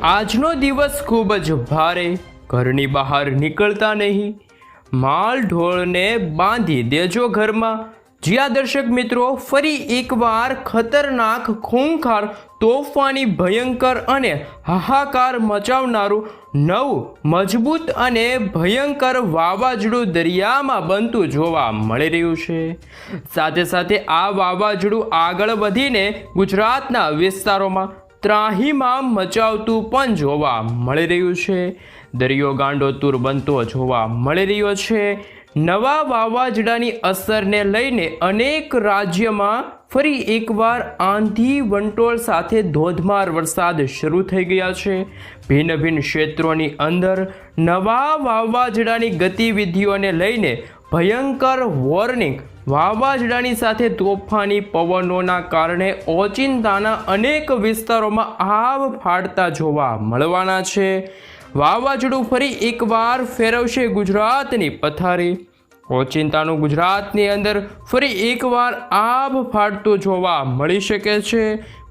આજનો દિવસ ખૂબ જ ભારે, ઘરની બહાર નીકળતા નહીં, માલ ઢોળને બાંધી દેજો ઘરમાં। જ્યાં દર્શક મિત્રો ફરી એકવાર ખતરનાક, ખૂંખાર, તોફાની, ભયંકર અને હાહાકાર મચાવનારું નવું મજબૂત અને ભયંકર વાવાઝોડું દરિયામાં બનતું જોવા મળી રહ્યું છે। સાથે સાથે આ વાવાઝોડું આગળ વધીને ગુજરાતના વિસ્તારોમાં ત્રાહિમામ મચાવતું પણ જોવા મળી રહ્યું છે। દરિયો ગાંડોતુર બનતો જોવા મળી રહ્યો છે। નવા વાવાઝોડાની અસરને લઈને અનેક રાજ્યમાં ફરી એકવાર આંધી વંટોળ સાથે ધોધમાર વરસાદ શરૂ થઈ ગયા છે। ભિન્ન ભિન્ન ક્ષેત્રોની અંદર નવા વાવાઝોડાની ગતિવિધિઓને લઈને ભયંકર વોર્નિંગ, વાવાઝોડાની સાથે તોફાની પવનોના કારણે ઓચિંતાના અનેક વિસ્તારોમાં આવ ફાટતા જોવા મળવાના છે। વાવાઝોડું ફરી એકવાર ફેરવશે ગુજરાતની પથારી। ઓચિંતાનું ગુજરાતની અંદર ફરી એકવાર આભ ફાટતું જોવા મળી શકે છે।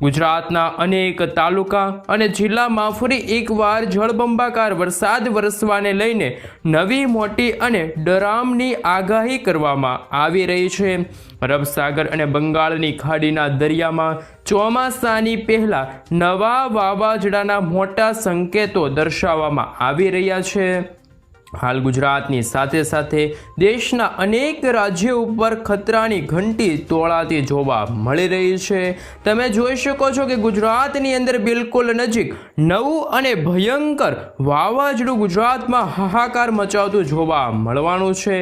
ગુજરાતના અનેક તાલુકા અને જિલ્લામાં ફરી એકવાર જળબંબાકાર વરસાદ વરસવાને લઈને નવી મોટી અને ડરામની આગાહી કરવામાં આવી રહી છે। અરબ સાગર અને બંગાળની ખાડીના દરિયામાં ચોમાસાની પહેલા નવા વાવાઝોડાના મોટા સંકેતો દર્શાવવામાં આવી રહ્યા છે। હાલ ગુજરાતની સાથે સાથે દેશના અનેક રાજ્યો ઉપર ખતરાની ઘંટી તોળાતી જોવા મળી રહી છે। તમે જોઈ શકો છો કે ગુજરાતની અંદર બિલકુલ નજીક નવું અને ભયંકર વાવાઝોડું ગુજરાતમાં હાહાકાર મચાવતું જોવા મળવાનું છે।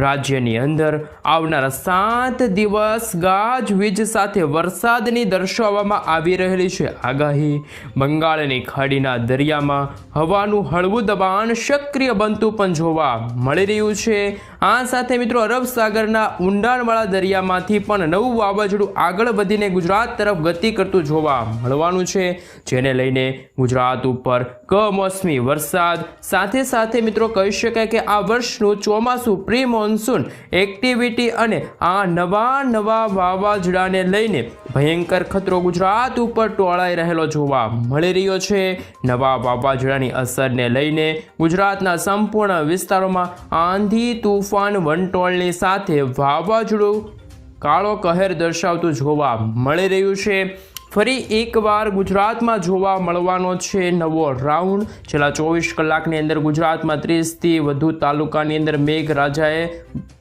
રાજ્યની અંદર આવનારા 7 દિવસ ગાજવીજ સાથે વરસાદની દર્શાવવામાં આવી રહેલી છે આગાહી। બંગાળની ખાડીના દરિયામાં હવાનું હળવું દબાણ સક્રિય બનતું પણ જોવા મળી રહ્યું છે। આ સાથે મિત્રો અરબ સાગરના ઊંડાણવાળા દરિયામાંથી પણ નવું વાવાઝોડું આગળ વધીને ગુજરાત તરફ ગતિ કરતું જોવા મળવાનું છે, જેને લઈને ગુજરાત ઉપર કમોસમી વરસાદ સાથે સાથે મિત્રો કહી શકાય કે આ વર્ષનું ચોમાસું પ્રી મોન્સૂન એક્ટિવિટી અને આ નવા વાવાઝોડાને લઈને ભયંકર ખતરો ગુજરાત ઉપર ટોળાઈ રહેલો જોવા મળી રહ્યો છે। નવા વાવાઝોડાની અસરને લઈને ગુજરાતના સંપૂર્ણ વિસ્તારોમાં આંધી, તૂફાન, વંટોળની સાથે વાવાઝોડું કાળો કહેર દર્શાવતું જોવા મળી રહ્યું છે। ફરી એકવાર ગુજરાતમાં જોવા મળવાનો છે નવો રાઉન્ડ। છેલ્લા 24 કલાકની અંદર ગુજરાતમાં 30થી વધુ તાલુકાની અંદર મેઘરાજાએ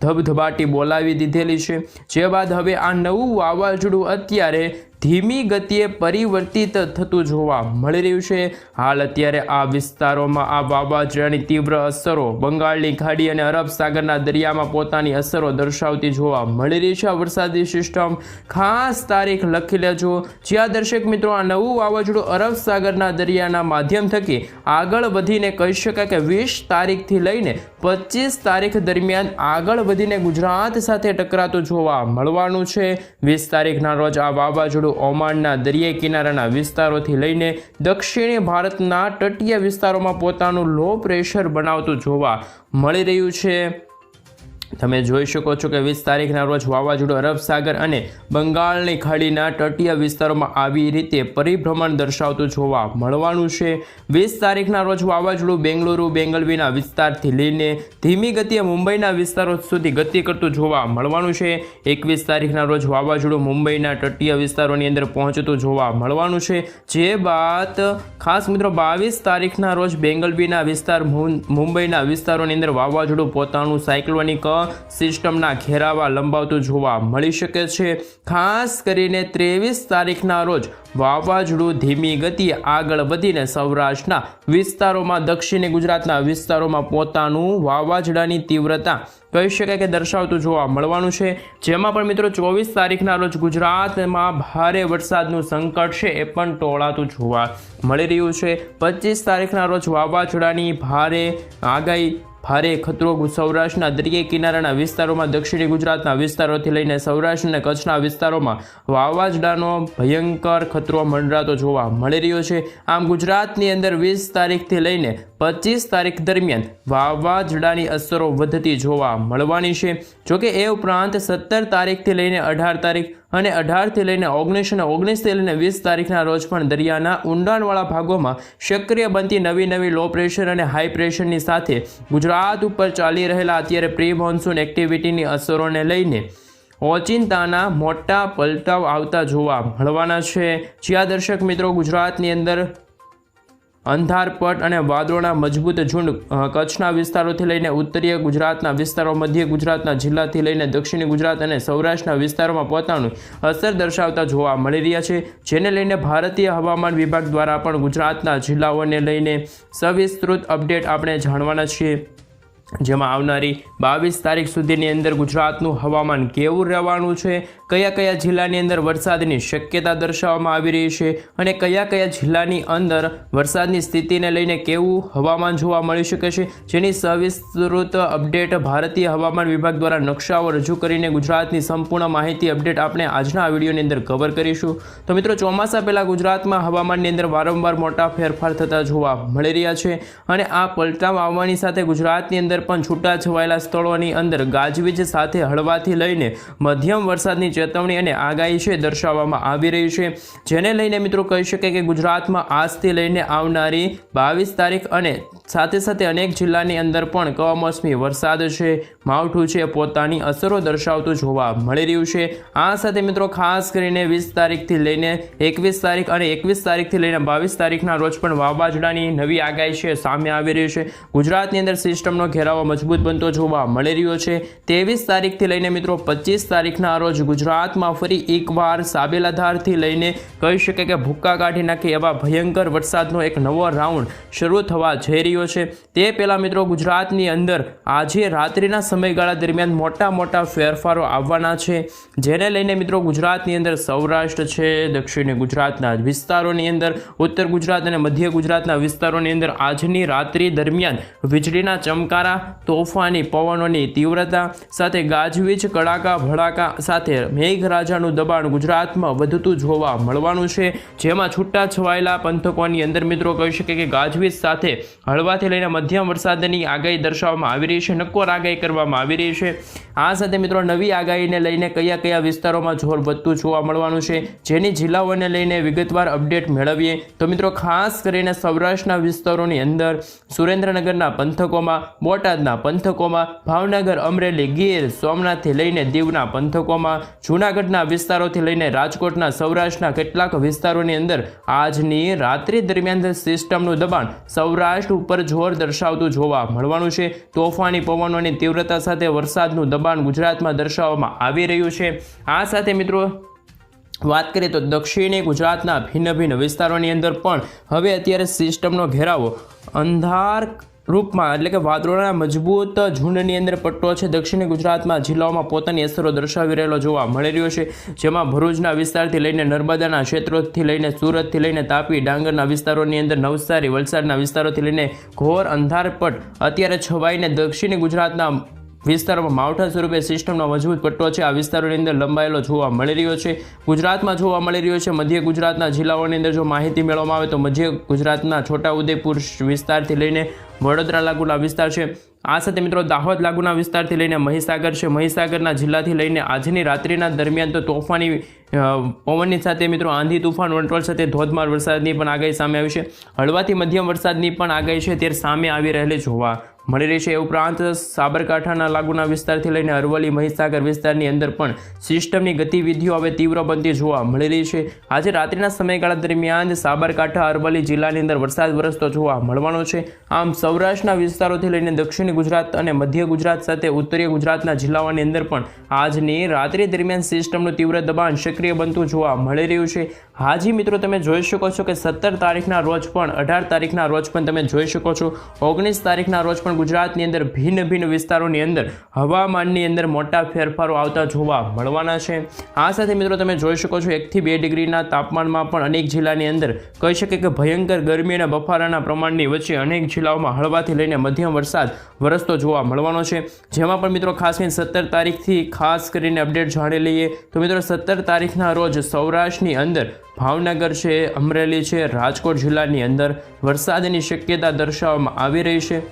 ધબધબાટી બોલાવી દીધેલી છે, જે બાદ હવે આ નવું વાવાઝોડું અત્યારે ધીમી ગતિએ પરિવર્તિત થતું જોવા મળી રહ્યું છે। હાલ અત્યારે આ વિસ્તારોમાં આ વાવાઝોડાની તીવ્ર અસરો બંગાળની ખાડી અને અરબ સાગરના દરિયામાં પોતાની અસરો દર્શાવતી જોવા મળી રહી છે। આ વરસાદી સિસ્ટમ ખાસ તારીખ લખી લેજો, જ્યાં દર્શક મિત્રો આ નવું વાવાઝોડું અરબ સાગરના દરિયાના માધ્યમ થકી આગળ વધીને કહી શકાય કે 20 તારીખથી લઈને 25 તારીખ દરમિયાન આગળ વધીને ગુજરાત સાથે ટકરાતું જોવા મળવાનું છે। 20 તારીખના રોજ આ વાવાઝોડું ઓમાનના દરિયાઈ કિનારાના વિસ્તારોથી લઈને દક્ષિણી ભારતના તટીય વિસ્તારોમાં પોતાનું લો પ્રેશર બનાવતું જોવા મળી રહ્યું છે। તમે જોઈ શકો છો કે 20 તારીખના રોજ વાવાઝોડું અરબ સાગર અને બંગાળની ખાડીના તટીય વિસ્તારોમાં આવી રીતે પરિભ્રમણ દર્શાવતું જોવા મળવાનું છે। 20 તારીખના રોજ વાવાઝોડું બેંગલુરુ, બેંગલવીના વિસ્તારથી લઈને ધીમી ગતિએ મુંબઈના વિસ્તારો સુધી ગતિ કરતું જોવા મળવાનું છે। 21 તારીખના રોજ વાવાઝોડું મુંબઈના તટીય વિસ્તારોની અંદર પહોંચતું જોવા મળવાનું છે, જે બાદ ખાસ મિત્રો 22 તારીખના રોજ બેંગલવીના વિસ્તાર, મુંબઈના વિસ્તારોની અંદર વાવાઝોડું પોતાનું સાયક્લોનિક સિસ્ટમના ઘેરાવા લંબાવતું જોવા મળી શકે છે। ખાસ કરીને 23 તારીખના રોજ વાવાઝોડું ધીમી ગતિએ આગળ વધીને સૌરાષ્ટ્રના વિસ્તારોમાં, દક્ષિણી ગુજરાતના વિસ્તારોમાં પોતાનું વાવાઝોડાની તીવ્રતા કહી શકાય કે દર્શાવતું જોવા મળવાનું છે, જેમાં પણ મિત્રો 24 તારીખના રોજ ગુજરાતમાં ભારે વરસાદનું સંકટ છે એ પણ ટોળાતું જોવા મળી રહ્યું છે। 25 તારીખના રોજ વાવાઝોડાની ભારે આગાહી, ભારે ખતરો સૌરાષ્ટ્રના દરિયાઈ કિનારાના વિસ્તારોમાં, દક્ષિણી ગુજરાતના વિસ્તારોથી લઈને સૌરાષ્ટ્ર અને કચ્છના વિસ્તારોમાં વાવાઝોડાનો ભયંકર ખતરો મંડરાતો જોવા મળી રહ્યો છે। આમ ગુજરાતની અંદર 20 તારીખથી લઈને 25 તારીખ દરમિયાન વાવાઝોડાની અસરો વધતી જોવા મળવાની છે। જોકે એ ઉપરાંત 17 તારીખથી લઈને 18 તારીખ અને 18થી લઈને 19 અને 19થી લઈને 20 તારીખના રોજ પણ દરિયાના ઊંડાણવાળા ભાગોમાં સક્રિય બનતી નવી લો પ્રેશર અને હાઈ પ્રેશરની સાથે ગુજરાત ઉપર ચાલી રહેલા અત્યારે પ્રી મોન્સૂન એક્ટિવિટીની અસરોને લઈને ઓચિંતાના મોટા પલટાવ આવતા જોવા મળવાના છે। જ્યાં દર્શક મિત્રો ગુજરાતની અંદર અંધારપટ અને વાદળોના મજબૂત ઝુંડ કચ્છના વિસ્તારોથી લઈને ઉત્તરીય ગુજરાતના વિસ્તારો, મધ્ય ગુજરાતના જિલ્લાથી લઈને દક્ષિણી ગુજરાત અને સૌરાષ્ટ્રના વિસ્તારોમાં પોતાનું અસર દર્શાવતા જોવા મળી રહ્યા છે, જેને લઈને ભારતીય હવામાન વિભાગ દ્વારા પણ ગુજરાતના જિલ્લાઓને લઈને સવિસ્તૃત અપડેટ આપણે જાણવાના છીએ। જેમાં આવનારી 22 તારીખ સુધીની અંદર ગુજરાતનું હવામાન કેવું રહેવાનું છે, કયા કયા જિલ્લાની અંદર વરસાદની શક્યતા દર્શાવવામાં આવી રહી છે અને કયા કયા જિલ્લાની અંદર વરસાદની સ્થિતિને લઈને કેવું હવામાન જોવા મળી શકે છે, જેની સવિસ્તૃત અપડેટ ભારતીય હવામાન વિભાગ દ્વારા નકશાઓ રજૂ કરીને ગુજરાતની સંપૂર્ણ માહિતી અપડેટ આપણે આજના આ વિડીયોની અંદર કવર કરીશું। તો મિત્રો, ચોમાસા પહેલાં ગુજરાતમાં હવામાનની અંદર વારંવાર મોટા ફેરફાર થતા જોવા મળી રહ્યા છે અને આ પલટાવ આવવાની સાથે ગુજરાતની અંદર પણ છૂટા છવાયેલા સ્થળોની અંદર ગાજવીજ સાથે હળવાથી લઈને મધ્યમ વરસાદની ચેતવણી અને આગાહી છે દર્શાવવામાં આવી રહી છે, જેને લઈને મિત્રો કહી શકાય કે ગુજરાતમાં આજથી લઈને આવનારી 22 તારીખ અને સાથે સાથે અનેક જિલ્લાની અંદર પણ કમોસમી વરસાદ છે, માવઠું છે, પોતાની અસરો દર્શાવતું જોવા મળી રહ્યું છે। આ સાથે મિત્રો ખાસ કરીને 20 તારીખથી લઈને 21 તારીખ અને 21 તારીખથી લઈને 22 તારીખના રોજ પણ વાવાઝોડાની નવી આગાહી છે સામે આવી રહી છે। ગુજરાતની અંદર સિસ્ટમનો ઘેરાવો મજબૂત બનતો જોવા મળી રહ્યો છે। 23 તારીખથી લઈને મિત્રો 25 તારીખના રોજ ગુજરાતમાં ફરી એકવાર સાબેલાધારથી લઈને કહી શકાય કે ભૂક્કા કાઢી નાખે એવા ભયંકર વરસાદનો એક નવો રાઉન્ડ શરૂ થવા જઈ રહ્યો છે। તે પહેલાં મિત્રો ગુજરાતની અંદર આજે રાત્રિના સમયગાળા દરમિયાન મોટા ફેરફારો આવવાના છે, જેને લઈને મિત્રો ગુજરાતની અંદર સૌરાષ્ટ્ર છે, દક્ષિણી ગુજરાતના વિસ્તારોની અંદર, ઉત્તર ગુજરાત અને મધ્ય ગુજરાતના વિસ્તારોની અંદર આજની રાત્રિ દરમિયાન વીજળીના ચમકારા, તોફાની પવનોની તીવ્રતા સાથે ગાજવીજ, કડાકા ભડાકા સાથે મેઘરાજાનું દબાણ ગુજરાતમાં વધતું જોવા મળવાનું છે, જેમાં છૂટા છવાયેલા પંથકોની અંદર મિત્રો કહી શકે કે ગાજવીજ સાથે હળવાથી લઈને મધ્યમ વરસાદની આગાહી દર્શાવવામાં આવી રહી છે, નક્કોર આગાહી કરવામાં આવી રહી છે। આ સાથે મિત્રો નવી આગાહીને લઈને કયા કયા વિસ્તારોમાં જોર વધતું જોવા મળવાનું છે, જેની જિલ્લાઓને લઈને વિગતવાર અપડેટ મેળવીએ તો મિત્રો ખાસ કરીને સૌરાષ્ટ્રના વિસ્તારોની અંદર સુરેન્દ્રનગરના પંથકોમાં, બોટાદના પંથકોમાં, ભાવનગર, અમરેલી, ગીર સોમનાથથી લઈને દીવના પંથકોમાં, જૂનાગઢના વિસ્તારોથી લઈને રાજકોટના સૌરાષ્ટ્રના કેટલાક વિસ્તારોની અંદર આજની રાત્રિ દરમિયાન સિસ્ટમનું દબાણ સૌરાષ્ટ્ર ઉપર જોર દર્શાવતું જોવા મળવાનું છે। તોફાની પવનોની તીવ્રતા સાથે વરસાદનું દબાણ ગુજરાતમાં દર્શાવવામાં આવી રહ્યું છે। આ સાથે મિત્રો વાત કરીએ તો દક્ષિણી ગુજરાતના ભિન્ન વિસ્તારોની અંદર પણ હવે અત્યારે સિસ્ટમનો ઘેરાવો અંધાર રૂપમાં એટલે કે વાદળોના મજબૂત ઝુંડની અંદર પટ્ટો છે દક્ષિણી ગુજરાતમાં જિલ્લાઓમાં પોતાની અસરો દર્શાવી રહેલો જોવા મળી રહ્યો છે, જેમાં ભરૂચના વિસ્તારથી લઈને નર્મદાના ક્ષેત્રોથી લઈને સુરતથી લઈને તાપી, ડાંગરના વિસ્તારોની અંદર નવસારી, વલસાડના વિસ્તારોથી લઈને ઘોર અંધારપટ અત્યારે છવાઈને દક્ષિણી ગુજરાતના વિસ્તારોમાં માવઠા સ્વરૂપે સિસ્ટમનો મજબૂત પટ્ટો છે આ વિસ્તારોની અંદર લંબાયેલો જોવા મળી રહ્યો છે, ગુજરાતમાં જોવા મળી રહ્યો છે। મધ્ય ગુજરાતના જિલ્લાઓની અંદર જો માહિતી મેળવવામાં આવે તો મધ્ય ગુજરાતના છોટાઉદેપુર વિસ્તારથી લઈને વડોદરા લાગુના વિસ્તાર છે, આ સાથે મિત્રો દાહોદ લાગુના વિસ્તારથી લઈને મહીસાગર છે, મહીસાગરના જિલ્લાથી લઈને આજની રાત્રિના દરમિયાન તો તોફાની પવનની સાથે મિત્રો આંધી તુફાન વંટોળ સાથે ધોધમાર વરસાદની પણ આગાહી સામે આવી છે, હળવાથી મધ્યમ વરસાદની પણ આગાહી છે તે સામે આવી રહેલી જોવા મળી રહી છે। એ ઉપરાંત સાબરકાંઠાના લાગુના વિસ્તારથી લઈને અરવલ્લી, મહીસાગર વિસ્તારની અંદર પણ સિસ્ટમની ગતિવિધિઓ હવે તીવ્ર બનતી જોવા મળી રહી છે। આજે રાત્રિના સમયગાળા દરમિયાન સાબરકાંઠા, અરવલ્લી જિલ્લાની અંદર વરસાદ વરસતો જોવા મળવાનો છે। આમ સૌરાષ્ટ્રના વિસ્તારોથી લઈને દક્ષિણી ગુજરાત અને મધ્ય ગુજરાત સાથે ઉત્તરીય ગુજરાતના જિલ્લાઓની અંદર પણ આજની રાત્રિ દરમિયાન સિસ્ટમનું તીવ્ર દબાણ સક્રિય બનતું જોવા મળી રહ્યું છે। હાજી મિત્રો, તમે જોઈ શકો છો કે 17 તારીખના રોજ પણ, 18 તારીખના રોજ પણ તમે જોઈ શકો છો, 19 તારીખના રોજ પણ ગુજરાતની અંદર ભિન્ન વિસ્તારોની અંદર હવામાનની અંદર મોટા ફેરફારો આવતા જોવા મળવાના છે। આ સાથે મિત્રો તમે જોઈ શકો છો 1 થી 2 ડિગ્રીના તાપમાનમાં પણ અનેક જિલ્લાની અંદર કહી શકે કે ભયંકર ગરમી અને બફારાના પ્રમાણની વચ્ચે અનેક જિલ્લાઓમાં હળવાથી લઈને મધ્યમ વરસાદ વરસતો જોવા મળવાનો છે, જેમાં પણ મિત્રો ખાસ કરીને 17 તારીખથી ખાસ કરીને અપડેટ જાણી લઈએ તો મિત્રો 17 તારીખના રોજ સૌરાષ્ટ્રની અંદર ભાવનગર છે, અમરેલી છે, રાજકોટ જિલ્લાની અંદર વરસાદની શક્યતા દર્શાવવામાં આવી રહી છે।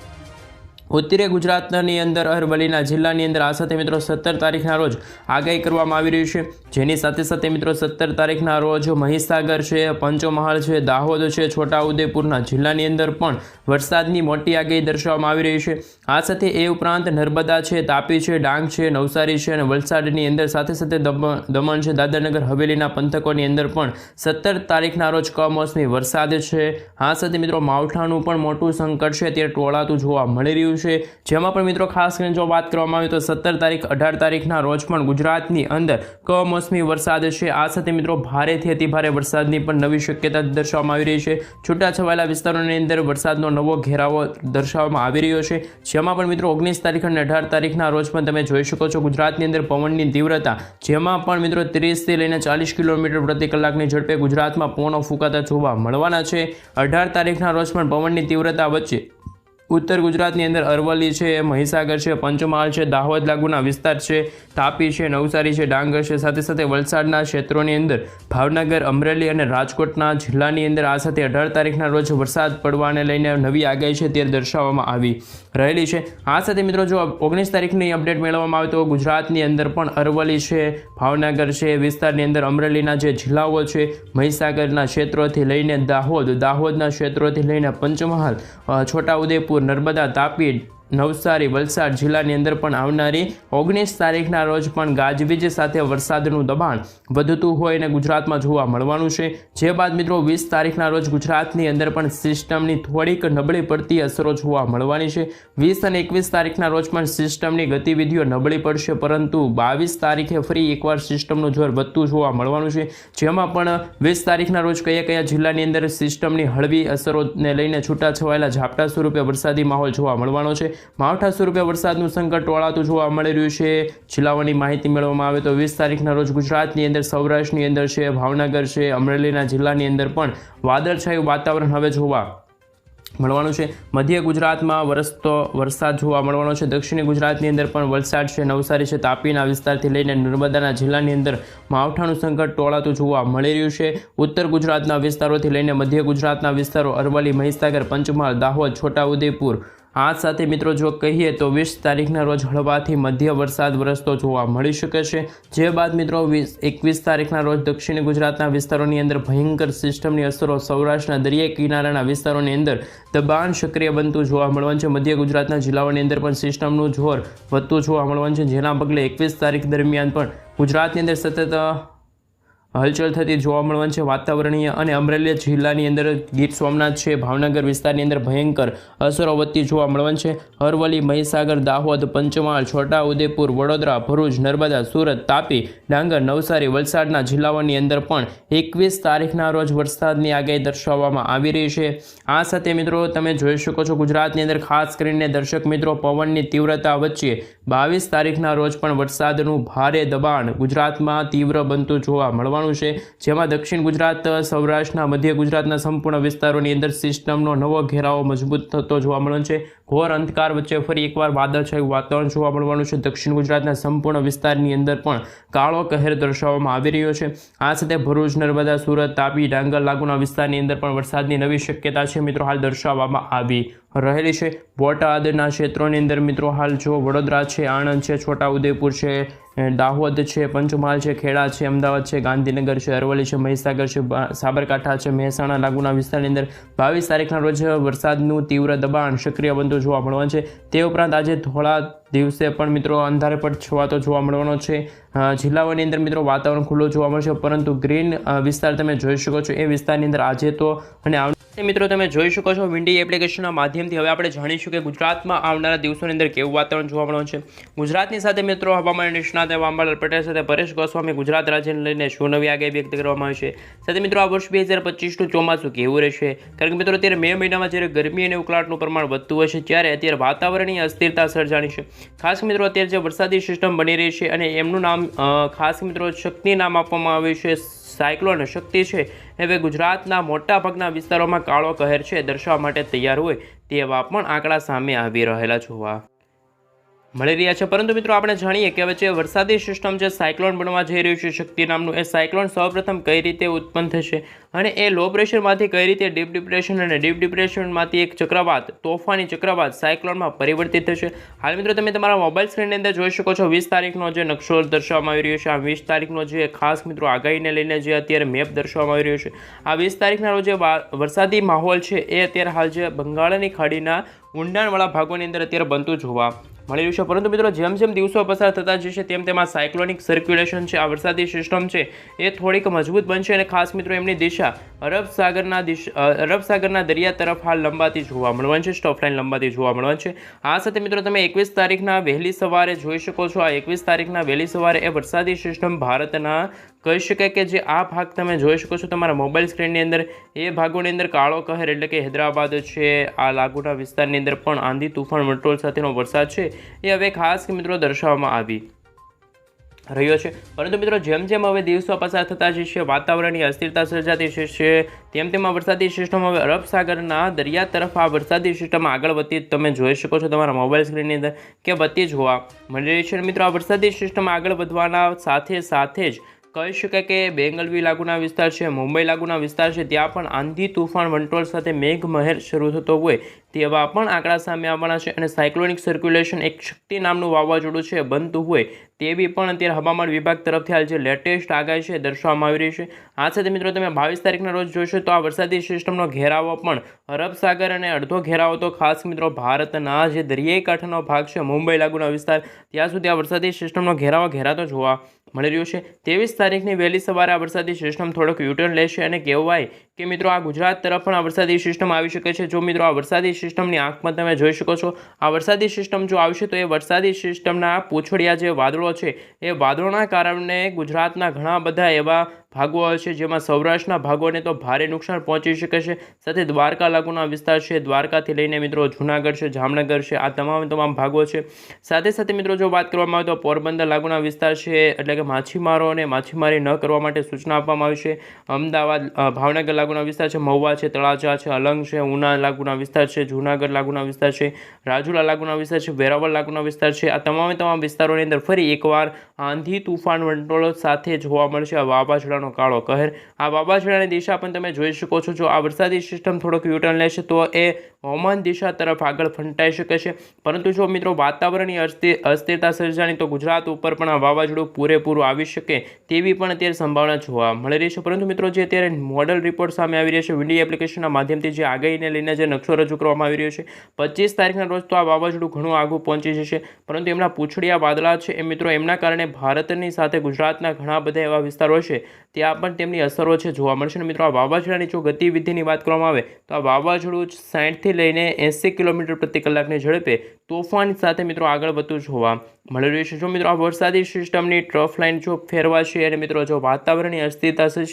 ઉત્તરીય ગુજરાતની અંદર અરવલ્લીના જિલ્લાની અંદર આ સાથે મિત્રો 17 તારીખના રોજ આગાહી કરવામાં આવી રહી છે, જેની સાથે સાથે મિત્રો 17 તારીખના રોજ મહીસાગર છે, પંચમહાલ છે, દાહોદ છે, છોટાઉદેપુરના જિલ્લાની અંદર પણ વરસાદની મોટી આગાહી દર્શાવવામાં આવી રહી છે। આ સાથે એ ઉપરાંત નર્મદા છે, તાપી છે, ડાંગ છે, નવસારી છે અને વલસાડની અંદર સાથે સાથે દમણ છે, દાદરાનગર હવેલીના પંથકોની અંદર પણ 17 તારીખના રોજ કમોસમી વરસાદ છે। આ સાથે મિત્રો માવઠાનું પણ મોટું સંકટ છે તે ટોળાતું જોવા મળી રહ્યું છે, જેમાં પણ મિત્રો ખાસ કરીને જો વાત કરવામાં આવે તો 17 તારીખ 18 તારીખના રોજ પણ ગુજરાતની અંદર કમોસમી વરસાદ છે। આ સાથે મિત્રો ભારેથી અતિભારે વરસાદની પણ નવી શક્યતા દર્શાવવામાં આવી રહી છે। છૂટાછવાયેલા વિસ્તારોની અંદર વરસાદનો નવો ઘેરાવો દર્શાવવામાં આવી રહ્યો છે, જેમાં પણ મિત્રો 19 તારીખ અને 18 તારીખના રોજ પણ તમે જોઈ શકો છો ગુજરાતની અંદર પવનની તીવ્રતા, જેમાં પણ મિત્રો 30થી લઈને 40 કિલોમીટર પ્રતિ કલાકની ઝડપે ગુજરાતમાં પવનો ફૂંકાતા જોવા મળવાના છે। 18 તારીખના રોજ પણ પવનની તીવ્રતા વચ્ચે ઉત્તર ગુજરાતની અંદર અરવલ્લી છે, મહીસાગર છે, પંચમહાલ છે, દાહોદ લાગુના વિસ્તાર છે, તાપી છે, નવસારી છે, ડાંગ છે, સાથે સાથે વલસાડના ક્ષેત્રોની અંદર ભાવનગર, અમરેલી અને રાજકોટના જિલ્લાની અંદર આ સાથે 18 તારીખના રોજ વરસાદ પડવાને લઈને નવી આગાહી છે તે દર્શાવવામાં આવી રહેલી છે। આ સાથે મિત્રો જો 19 તારીખની અપડેટ મેળવવામાં આવે તો ગુજરાતની અંદર પણ અરવલ્લી છે, ભાવનગર છે વિસ્તારની અંદર, અમરેલીના જે જિલ્લાઓ છે, મહીસાગરના ક્ષેત્રોથી લઈને દાહોદના ક્ષેત્રોથી લઈને પંચમહાલ, છોટાઉદેપુર, નર્મદા, તાપી, નવસારી, વલસાડ જિલ્લાની અંદર પણ આવનારી 19 તારીખના રોજ પણ ગાજવીજ સાથે વરસાદનું દબાણ વધતું હોય અને ગુજરાતમાં જોવા મળવાનું છે। જે બાદ મિત્રો 20 તારીખના રોજ ગુજરાતની અંદર પણ સિસ્ટમની થોડીક નબળી પડતી અસરો જોવા મળવાની છે। 20 અને 21 તારીખના રોજ પણ સિસ્ટમની ગતિવિધિઓ નબળી પડશે, પરંતુ 22 તારીખે ફરી એકવાર સિસ્ટમનું જોર વધતું જોવા મળવાનું છે, જેમાં પણ 20 તારીખના રોજ કયા જિલ્લાની અંદર સિસ્ટમની હળવી અસરોને લઈને છૂટાછવાયેલા ઝાપટા સ્વરૂપે વરસાદી માહોલ જોવા મળવાનો છે। માવઠા સ્વરૂપે વરસાદનું સંકટ ટોળાતું જોવા મળી રહ્યું છે। જિલ્લાઓની માહિતી મેળવવામાં આવે તો 20 તારીખના રોજ ગુજરાતની અંદર, સૌરાષ્ટ્રની અંદર છે, ભાવનગર છે, અમરેલીના જિલ્લાની અંદર પણ વાદળછાયું વાતાવરણ હવે જોવા મળવાનું છે। મધ્ય ગુજરાતમાં વરસતો વરસાદ જોવા મળવાનો છે। દક્ષિણી ગુજરાતની અંદર પણ વલસાડ છે, નવસારી છે, તાપીના વિસ્તારથી લઈને નર્મદાના જિલ્લાની અંદર માવઠાનું સંકટ ટોળાતું જોવા મળી રહ્યું છે। ઉત્તર ગુજરાતના વિસ્તારોથી લઈને મધ્ય ગુજરાતના વિસ્તારો, અરવલ્લી, મહીસાગર, પંચમહાલ, દાહોદ, છોટાઉદેપુર, આ સાથે મિત્રો જો કહીએ તો 20 તારીખના રોજ હળવાથી મધ્ય વરસાદ વરસતો જોવા મળી શકે છે। જે બાદ મિત્રો 21 તારીખના રોજ દક્ષિણ ગુજરાતના વિસ્તારોની અંદર ભયંકર સિસ્ટમની અસરો સૌરાષ્ટ્રના દરિયાઈ કિનારાના વિસ્તારોની અંદર દબાણ સક્રિય બનતું જોવા મળવાનું છે। મધ્ય ગુજરાતના જિલ્લાઓની અંદર પણ સિસ્ટમનું જોર વધતું જોવા મળવાનું છે, જેના પગલે 21 તારીખ દરમિયાન પણ ગુજરાતની અંદર સતત હલચલ થતી જોવા મળવાની છે વાતાવરણીય, અને અમરેલી જિલ્લાની અંદર ગીર સોમનાથ છે, ભાવનગર વિસ્તારની અંદર ભયંકર અસરો વધતી જોવા મળવાની છે। અરવલ્લી, મહીસાગર, દાહોદ, પંચમહાલ, છોટાઉદેપુર, વડોદરા, ભરૂચ, નર્મદા, સુરત, તાપી, ડાંગર, નવસારી, વલસાડના જિલ્લાઓની અંદર પણ 21 તારીખના રોજ વરસાદની આગાહી દર્શાવવામાં આવી રહી છે। આ સાથે મિત્રો તમે જોઈ શકો છો ગુજરાતની અંદર ખાસ કરીને દર્શક મિત્રો પવનની તીવ્રતા વચ્ચે 22 તારીખના રોજ પણ વરસાદનું ભારે દબાણ ગુજરાતમાં તીવ્ર બનતું જોવા મળવાનું છે, જેમાં દક્ષિણ ગુજરાત, સૌરાષ્ટ્રના, મધ્ય ગુજરાતના સંપૂર્ણ વિસ્તારોની અંદર સિસ્ટમનો નવો ઘેરાવો મજબૂત થતો જોવા મળવાનો છે। ઘોર અંધકાર વચ્ચે ફરી એકવાર વાદળછાયું વાતાવરણ જોવા મળવાનું છે। દક્ષિણ ગુજરાતના સંપૂર્ણ વિસ્તારની અંદર પણ કાળો કહેર દર્શાવવામાં આવી રહ્યો છે। આ સાથે ભરૂચ, નર્મદા, સુરત, તાપી, ડાંગર લાગુના વિસ્તારની અંદર પણ વરસાદની નવી શક્યતા છે મિત્રો હાલ દર્શાવવામાં આવી રહેલી છે। બોટાદના ક્ષેત્રોની અંદર મિત્રો હાલ જો વડોદરા છે, આણંદ છે, છોટાઉદેપુર છે, દાહોદ છે, પંચમહાલ છે, ખેડા છે, અમદાવાદ છે, ગાંધીનગર છે, અરવલ્લી છે, મહીસાગર છે, સાબરકાંઠા છે, મહેસાણા લાગુના વિસ્તારની અંદર 22 તારીખના રોજ વરસાદનું તીવ્ર દબાણ સક્રિય બનતું જોવા મળવાનું છે। તે ઉપરાંત આજે થોડા દિવસે પણ મિત્રો અંધારેપટ છવાતો જોવા મળવાનો છે। જિલ્લાઓની અંદર મિત્રો વાતાવરણ ખુલ્લું જોવા મળશે, પરંતુ ગ્રીન વિસ્તાર તમે જોઈ શકો છો એ વિસ્તારની અંદર આજે તો અને મિત્રો તમે જોઈ શકો છો વિન્ડી એપ્લિકેશનના માધ્યમથી હવે આપણે જાણીશું કે ગુજરાતમાં આવનારા દિવસોની અંદર કેવું વાતાવરણ જોવા મળવાનું છે। ગુજરાતની સાથે મિત્રો હવામાન નિષ્ણાત અંબાલાલ પટેલ સાથે પરેશ ગોસ્વામી ગુજરાત રાજ્યને લઈને શું નવી આગાહી વ્યક્ત કરવામાં આવી છે। સાથે મિત્રો આ વર્ષ 2025નું ચોમાસું કેવું રહેશે, કારણ કે મિત્રો અત્યારે મે મહિનામાં જ્યારે ગરમી અને ઉકળાટનું પ્રમાણ વધતું હોય છે, ત્યારે અત્યારે વાતાવરણીય અસ્થિરતા સર્જાણી છે। ખાસ મિત્રો અત્યારે જે વરસાદી સિસ્ટમ બની રહી છે અને એમનું નામ ખાસ મિત્રો શક્તિ નામ આપવામાં આવ્યું છે, સાયક્લોન શક્તિ છે, હવે ગુજરાતના મોટાભાગના વિસ્તારોમાં કાળો કહેર છે દર્શાવવા માટે તૈયાર હોય તેવા પણ આંકડા સામે આવી રહેલા જોવા મળી રહ્યા છે। પરંતુ મિત્રો આપણે જાણીએ કે હવે જે વરસાદી સિસ્ટમ જે સાયક્લોન બનવા જઈ રહ્યું છે શક્તિ નામનું, એ સાયક્લોન સૌપ્રથમ કઈ રીતે ઉત્પન્ન થશે અને એ લો પ્રેશરમાંથી કઈ રીતે ડીપ ડિપ્રેશન અને ડીપ ડિપ્રેશનમાંથી એક ચક્રવાત, તોફાની ચક્રવાત સાયક્લોનમાં પરિવર્તિત થશે। હાલ મિત્રો તમે તમારા મોબાઈલ સ્ક્રીનની અંદર જોઈ શકો છો 20 તારીખનો જે નકશો દર્શાવવામાં આવી રહ્યો છે। આ 20 તારીખનો જે ખાસ મિત્રો આગાહીને લઈને જે અત્યારે મેપ દર્શાવવામાં આવી રહ્યો છે, આ 20 તારીખના રોજ જે વરસાદી માહોલ છે એ અત્યારે હાલ જે બંગાળની ખાડીના ઊંડાણવાળા ભાગોની અંદર અત્યારે બનતું જોવા મળી રહ્યું છે। પરંતુ મિત્રો જેમ જેમ દિવસો પસાર થતા જશે તેમ તેમ આ સાયક્લોનિક સર્ક્યુલેશન છે, આ વરસાદી સિસ્ટમ છે એ થોડીક મજબૂત બનશે અને ખાસ મિત્રો એમની દિશા અરબ સાગરના દરિયા તરફ હાલ લંબાતી જોવા મળવાની છે, સ્ટોફલાઇન લંબાતી જોવા મળવાની છે। આ સાથે મિત્રો તમે 21 તારીખના વહેલી સવારે જોઈ શકો છો, આ 21 તારીખના વહેલી સવારે એ વરસાદી સિસ્ટમ ભારતના કહી શકાય કે જે આ ભાગ તમે જોઈ શકો છો તમારા મોબાઈલ સ્ક્રીનની અંદર, એ ભાગોની અંદર કાળો કહેર એટલે કે હૈદરાબાદ છે, આ લાગુના વિસ્તારની અંદર પણ આંધી તૂફાન વંટોળ સાથેનો વરસાદ છે એ હવે ખાસ મિત્રો દર્શાવવામાં આવી રહ્યો છે। પરંતુ મિત્રો જેમ જેમ હવે દિવસો પસાર થતા જશે, વાતાવરણની અસ્થિરતા સર્જાતી જશે, તેમ તેમ આ વરસાદી સિસ્ટમ હવે અરબ સાગરના દરિયા તરફ આ વરસાદી સિસ્ટમ આગળ વધતી તમે જોઈ શકો છો તમારા મોબાઈલ સ્ક્રીનની અંદર કે વધતી જોવા મળી રહી છે। મિત્રો આ વરસાદી સિસ્ટમ આગળ વધવાના સાથે સાથે જ કહી શકાય કે બેંગલવી લાગુના વિસ્તાર છે, મુંબઈ લાગુના વિસ્તાર છે, ત્યાં પણ આંધી તૂફાન વંટોળ સાથે મેઘમહેર શરૂ થતો હોય તેવા પણ આંકડા સામે આવવાના છે અને સાયક્લોનિક સર્ક્યુલેશન એક શક્તિ નામનું વાવાઝોડું છે બનતું હોય તેવી પણ અત્યારે હવામાન વિભાગ તરફથી હાલ જે લેટેસ્ટ આગાહી છે દર્શાવવામાં આવી રહી છે। આ સાથે મિત્રો તમે 22 તારીખના રોજ જોશો તો આ વરસાદી સિસ્ટમનો ઘેરાવો પણ અરબ સાગર અને અડધો ઘેરાવો તો ખાસ મિત્રો ભારતના જે દરિયાઈ કાંઠાનો ભાગ છે, મુંબઈ લાગુના વિસ્તાર, ત્યાં સુધી આ વરસાદી સિસ્ટમનો ઘેરાવો ઘેરાતો જોવા મળી રહ્યું છે। 23 તારીખની વહેલી સવારે આ વરસાદી સિસ્ટમ થોડોક યુટર્ન લેશે અને કહેવાય કે મિત્રો આ ગુજરાત તરફ પણ આ વરસાદી સિસ્ટમ આવી શકે છે। જો મિત્રો આ વરસાદી સિસ્ટમની આંખમાં તમે જોઈ શકો છો, આ વરસાદી સિસ્ટમ જો આવશે તો એ વરસાદી સિસ્ટમના પૂંછડિયા જે વાદળો છે એ વાદળોના કારણે ગુજરાતના ઘણા બધા એવા ભાગો છે જેમાં સૌરાષ્ટ્રના ભાગોને તો ભારે નુકસાન પહોંચી શકે છે, સાથે દ્વારકા લાગુના વિસ્તાર છે, દ્વારકાથી લઈને મિત્રો જૂનાગઢ છે, જામનગર છે, આ તમામ ભાગો છે। સાથે સાથે મિત્રો જો વાત કરવામાં આવે તો પોરબંદર લાગુના વિસ્તાર છે, એટલે કે માછીમારોને માછીમારી ન કરવા માટે સૂચના આપવામાં આવી છે। અમદાવાદ ભાવનગર લાગુના વિસ્તાર છે, મહુવા છે, તળાજા છે, અલંગ છે, ઉના લાગુના વિસ્તાર છે, જૂનાગઢ લાગુના વિસ્તાર છે, રાજુલા લાગુના વિસ્તાર છે, વેરાવળ લાગુના વિસ્તાર છે, આ તમામ વિસ્તારોની અંદર ફરી એકવાર આંધી તૂફાન વંટોળો સાથે જોવા મળશે આ વાવાઝોડાનો કાળો કહેર। આ વાવાઝોડાની દિશા પણ તમે જોઈ શકો છો, જો આ વરસાદી સિસ્ટમ થોડોક યુટર્ન લેશે તો એ ઓમાન દિશા તરફ આગળ ફંટાઈ શકે છે। પરંતુ જો મિત્રો વાતાવરણની અસ્થિરતા સર્જાણી તો ગુજરાત ઉપર પણ આ વાવાઝોડું પૂરેપૂરું આવી શકે તેવી પણ અત્યારે સંભાવના જોવા મળી રહી છે। પરંતુ મિત્રો જે અત્યારે મોડલ રિપોર્ટ સામે આવી રહ્યા છે વિન્ડી એપ્લિકેશનના માધ્યમથી જે આગાહીને લઈને જે નકશો રજૂ કરવામાં આવી રહ્યો છે, 25 તારીખના રોજ તો આ વાવાઝોડું ઘણું આગું પહોંચી જશે, પરંતુ એમના પૂંછડિયા વાદળા છે એ મિત્રો એમના કારણે ભારતની સાથે ગુજરાતના ઘણા બધા એવા વિસ્તારો છે ત્યાં પણ તેમની અસરો છે જોવા મળશે। મિત્રો આ વાવાઝોડાની જો ગતિવિધિની વાત કરવામાં આવે તો આ વાવાઝોડું 60થી લઈને 80 કિલોમીટર પ્રતિ કલાકની ઝડપે તોફાન સાથે મિત્રો આગળ વધતું જોવા મળી રહ્યું છે। જો મિત્રો આ વરસાદી સિસ્ટમની ટ્રફ લાઇન જો ફેરવાશે અને મિત્રો જો વાતાવરણની અસ્થિરતા થશે